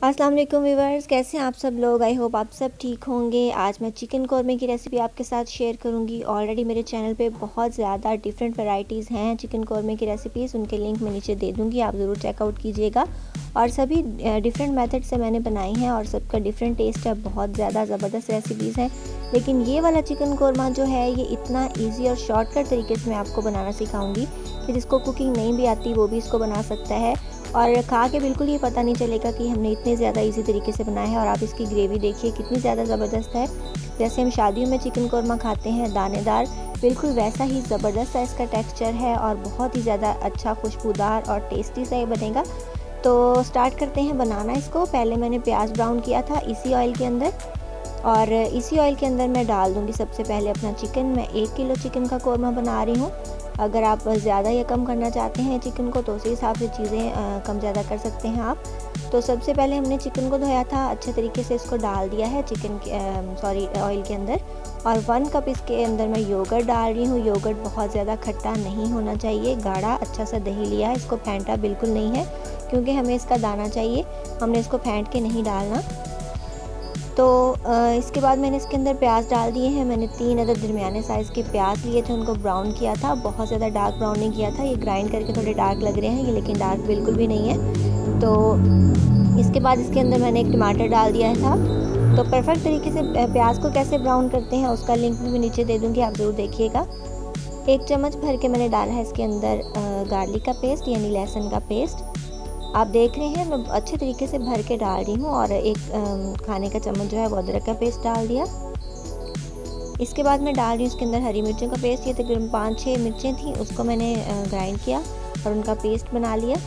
अस्सलाम वालेकुम व्यूअर्स, कैसे हैं आप सब लोग। आई होप आप सब ठीक होंगे। आज मैं चिकन कौरमे की रेसिपी आपके साथ शेयर करूंगी। ऑलरेडी मेरे चैनल पे बहुत ज़्यादा डिफरेंट वैरायटीज़ हैं चिकन कौरमे की रेसिपीज़, उनके लिंक मैं नीचे दे दूंगी, आप ज़रूर चेकआउट कीजिएगा। और सभी डिफरेंट मेथड से मैंने बनाई हैं और सबका डिफरेंट टेस्ट है, बहुत ज़्यादा ज़बरदस्त रेसिपीज़ हैं। लेकिन ये वाला चिकन कौरमा जो है ये इतना ईजी और शॉर्टकट तरीके से मैं आपको बनाना सिखाऊँगी कि जिसको कुकिंग नहीं भी आती वो भी इसको बना सकता है और खा के बिल्कुल ये पता नहीं चलेगा कि हमने इतने ज़्यादा इजी तरीके से बनाया है। और आप इसकी ग्रेवी देखिए कितनी ज़्यादा ज़बरदस्त है। जैसे हम शादियों में चिकन कौरमा खाते हैं दानेदार, बिल्कुल वैसा ही ज़बरदस्त सा इसका टेक्सचर है और बहुत ही ज़्यादा अच्छा खुशबूदार और टेस्टी सा ये बनेगा। तो स्टार्ट करते हैं बनाना इसको। पहले मैंने प्याज ब्राउन किया था इसी ऑयल के अंदर और इसी ऑयल के अंदर मैं डाल दूँगी सबसे पहले अपना चिकन। मैं 1 किलो चिकन का कौरमा बना रही हूँ। अगर आप ज़्यादा या कम करना चाहते हैं चिकन को तो उसी हिसाब से चीज़ें कम ज़्यादा कर सकते हैं आप। तो सबसे पहले हमने चिकन को धोया था, अच्छे तरीके से इसको डाल दिया है चिकन के ऑयल के अंदर। और 1 कप इसके अंदर मैं योगर्ट डाल रही हूँ। योगर्ट बहुत ज़्यादा खट्टा नहीं होना चाहिए, गाढ़ा अच्छा सा दही लिया है, इसको फेंटा बिल्कुल नहीं है क्योंकि हमें इसका दाना चाहिए, हमने इसको फेंट के नहीं डालना। तो इसके बाद मैंने इसके अंदर प्याज डाल दिए हैं। मैंने 3 अदद दरमियाने साइज़ के प्याज लिए थे, उनको ब्राउन किया था, बहुत ज़्यादा डार्क ब्राउन नहीं किया था। ये ग्राइंड करके थोड़े डार्क लग रहे हैं ये, लेकिन डार्क बिल्कुल भी नहीं है। तो इसके बाद इसके अंदर मैंने एक टमाटर डाल दिया था। तो परफेक्ट तरीके से प्याज को कैसे ब्राउन करते हैं उसका लिंक भी मैं नीचे दे दूँगी, आप ज़रूर देखिएगा। 1 चम्मच भर के मैंने डाला है इसके अंदर गार्लिक का पेस्ट यानी लहसुन का पेस्ट। आप देख रहे हैं मैं अच्छे तरीके से भर के डाल रही हूँ। और 1 खाने का चम्मच जो है वो अदरक का पेस्ट डाल दिया। इसके बाद मैं डाल रही हूँ इसके अंदर हरी मिर्चों का पेस्ट। ये तकरीबन 5-6 मिर्चें थी, उसको मैंने ग्राइंड किया और उनका पेस्ट बना लिया।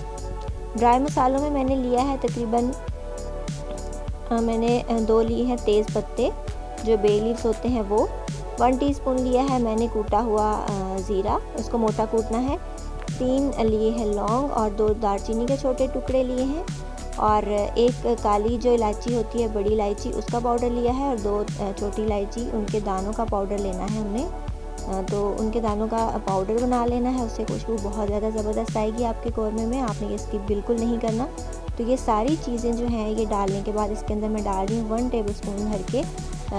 ड्राई मसालों में मैंने लिया है तकरीबन मैंने 2 लिए हैं तेज़ पत्ते जो बे लीव्स होते हैं वो। 1 टीस्पून लिया है मैंने कूटा हुआ ज़ीरा, उसको मोटा कूटना है। 3 लिए हैं लौंग और 2 दालचीनी के छोटे टुकड़े लिए हैं। और 1 काली जो इलायची होती है बड़ी इलायची उसका पाउडर लिया है और 2 छोटी इलायची उनके दानों का पाउडर लेना है हमने। तो उनके दानों का पाउडर बना लेना है, उससे खुशबू बहुत ज़्यादा ज़बरदस्त आएगी आपके कौरमे में, आपने ये स्किप बिल्कुल नहीं करना। तो ये सारी चीज़ें जो हैं ये डालने के बाद इसके अंदर मैं डाल रही हूँ 1 टेबल स्पून भर के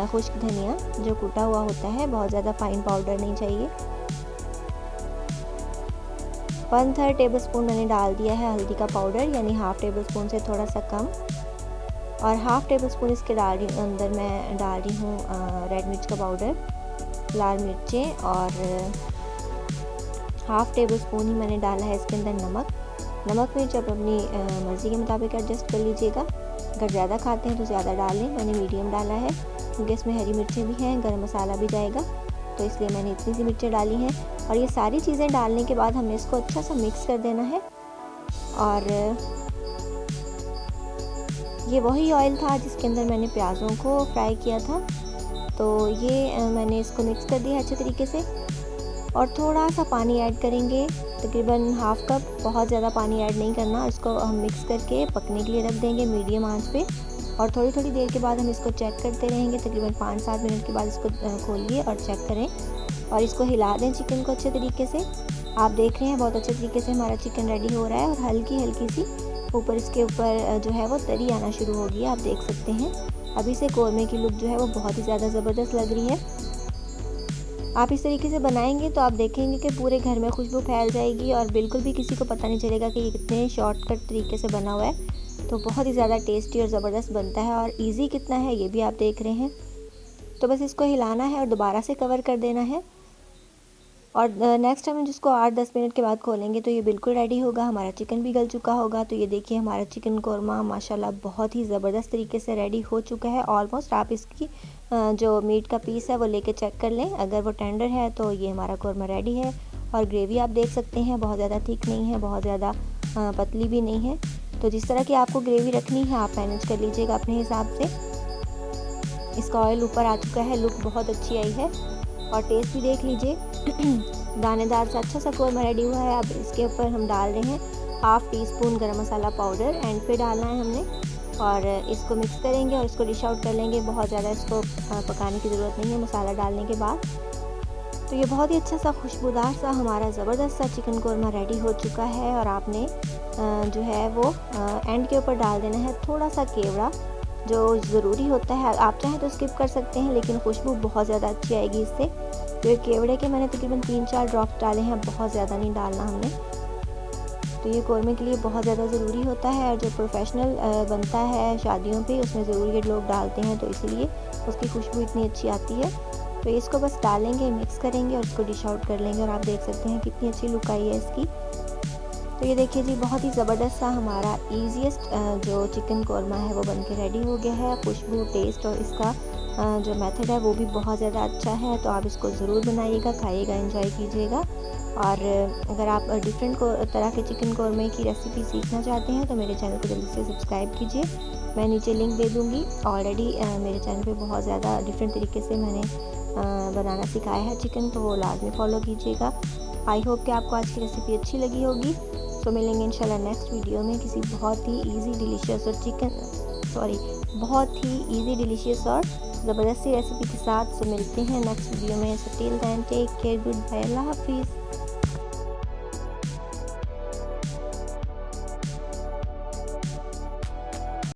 खुश्क धनिया जो कूटा हुआ होता है, बहुत ज़्यादा फाइन पाउडर नहीं चाहिए। 1/3 टेबल स्पून मैंने डाल दिया है हल्दी का पाउडर यानी हाफ़ टेबल स्पून से थोड़ा सा कम। और हाफ़ टेबल स्पून इसके अंदर मैं डाल रही हूँ रेड मिर्च का पाउडर, लाल मिर्चें। और हाफ़ टेबल स्पून ही मैंने डाला है इसके अंदर नमक मिर्च आप अपनी मर्ज़ी के मुताबिक एडजस्ट कर लीजिएगा। अगर ज़्यादा खाते हैं तो ज़्यादा डालें, मैंने मीडियम डाला है क्योंकि इसमें हरी मिर्चें भी हैं, गरम मसाला भी जाएगा, तो इसलिए मैंने इतनी सी मिर्चें डाली हैं। और ये सारी चीज़ें डालने के बाद हमने इसको अच्छा सा मिक्स कर देना है। और ये वही ऑयल था जिसके अंदर मैंने प्याज़ों को फ्राई किया था। तो ये मैंने इसको मिक्स कर दिया अच्छे तरीके से और थोड़ा सा पानी ऐड करेंगे, तकरीबन हाफ़ कप, बहुत ज़्यादा पानी ऐड नहीं करना। इसको हम मिक्स करके पकने के लिए रख देंगे मीडियम आंच पे। और थोड़ी थोड़ी देर के बाद हम इसको चेक करते रहेंगे, तकरीबन 5-7 मिनट के बाद इसको खोलिए और चेक करें और इसको हिला दें चिकन को अच्छे तरीके से। आप देख रहे हैं बहुत अच्छे तरीके से हमारा चिकन रेडी हो रहा है और हल्की हल्की सी ऊपर इसके ऊपर जो है वो तरी आना शुरू होगी, आप देख सकते हैं। अभी से कौरमे की लुक जो है वो बहुत ही ज़्यादा ज़बरदस्त लग रही है। आप इस तरीके से बनाएंगे तो आप देखेंगे कि पूरे घर में खुशबू फैल जाएगी और बिल्कुल भी किसी को पता नहीं चलेगा कि ये कितने शॉर्टकट तरीके से बना हुआ है। तो बहुत ही ज़्यादा टेस्टी और ज़बरदस्त बनता है और इजी कितना है ये भी आप देख रहे हैं। तो बस इसको हिलाना है और दोबारा से कवर कर देना है। और नेक्स्ट टाइम जिसको 8-10 मिनट के बाद खोलेंगे तो ये बिल्कुल रेडी होगा, हमारा चिकन भी गल चुका होगा। तो ये देखिए हमारा चिकन कौरमा माशाल्लाह बहुत ही ज़बरदस्त तरीके से रेडी हो चुका है ऑलमोस्ट। आप इसकी जो मीट का पीस है वो लेके चेक कर लें, अगर वो टेंडर है तो ये हमारा कौरमा रेडी है। और ग्रेवी आप देख सकते हैं बहुत ज़्यादा थिक नहीं है, बहुत ज़्यादा पतली भी नहीं है। तो जिस तरह की आपको ग्रेवी रखनी है आप मैनेज कर लीजिएगा अपने हिसाब से। इसका ऑयल ऊपर आ चुका है, लुक बहुत अच्छी आई है और टेस्ट भी देख लीजिए। दानेदार सा अच्छा सा कौरमा रेडी हुआ है। अब इसके ऊपर हम डाल रहे हैं हाफ़ टी स्पून गरम मसाला पाउडर, एंड पे डालना है हमने। और इसको मिक्स करेंगे और इसको डिश आउट कर लेंगे। बहुत ज़्यादा इसको पकाने की ज़रूरत नहीं है मसाला डालने के बाद। तो ये बहुत ही अच्छा सा खुशबूदार सा हमारा ज़बरदस्त सा चिकन कोरमा रेडी हो चुका है। और आपने जो है वो एंड के ऊपर डाल देना है थोड़ा सा केवड़ा, जो ज़रूरी होता है। आप चाहें तो स्किप कर सकते हैं, लेकिन खुशबू बहुत ज़्यादा अच्छी आएगी इससे। तो ये केवड़े के मैंने तकरीबन 3-4 ड्रॉप्स डाले हैं, बहुत ज़्यादा नहीं डालना हमने। तो ये कोरमे के लिए बहुत ज़्यादा ज़रूरी होता है, और जो प्रोफेशनल बनता है शादियों पे उसमें ज़रूर ये लोग डालते हैं, तो इसीलिए उसकी खुशबू इतनी अच्छी आती है। तो इसको बस डालेंगे, मिक्स करेंगे और इसको डिश आउट कर लेंगे। और आप देख सकते हैं कितनी अच्छी लुक आई है इसकी। तो ये देखिए जी, बहुत ही ज़बरदस्त सा हमारा ईजीएस्ट जो चिकन कोरमा है वो बन के रेडी हो गया है। खुशबू, टेस्ट और इसका जो मेथड है वो भी बहुत ज़्यादा अच्छा है। तो आप इसको ज़रूर बनाइएगा, खाइएगा, एंजॉय कीजिएगा। और अगर आप डिफरेंट तरह के चिकन कोरमे की रेसिपी सीखना चाहते हैं तो मेरे चैनल को जल्दी से सब्सक्राइब कीजिए। मैं नीचे लिंक दे दूँगी। ऑलरेडी मेरे चैनल पे बहुत ज़्यादा डिफरेंट तरीके से मैंने बनाना सिखाया है चिकन, तो वो लाजमी फॉलो कीजिएगा। आई होप कि आपको आज की रेसिपी अच्छी लगी होगी। तो मिलेंगे इंशाल्लाह नेक्स्ट वीडियो में किसी बहुत ही इजी डिलीशियस और बहुत ही इजी डिलीशियस और ज़बरदस्त सी रेसिपी के साथ। तो मिलते हैं नेक्स्ट वीडियो में। So till then take care, good bye, अल्लाह हाफिज़।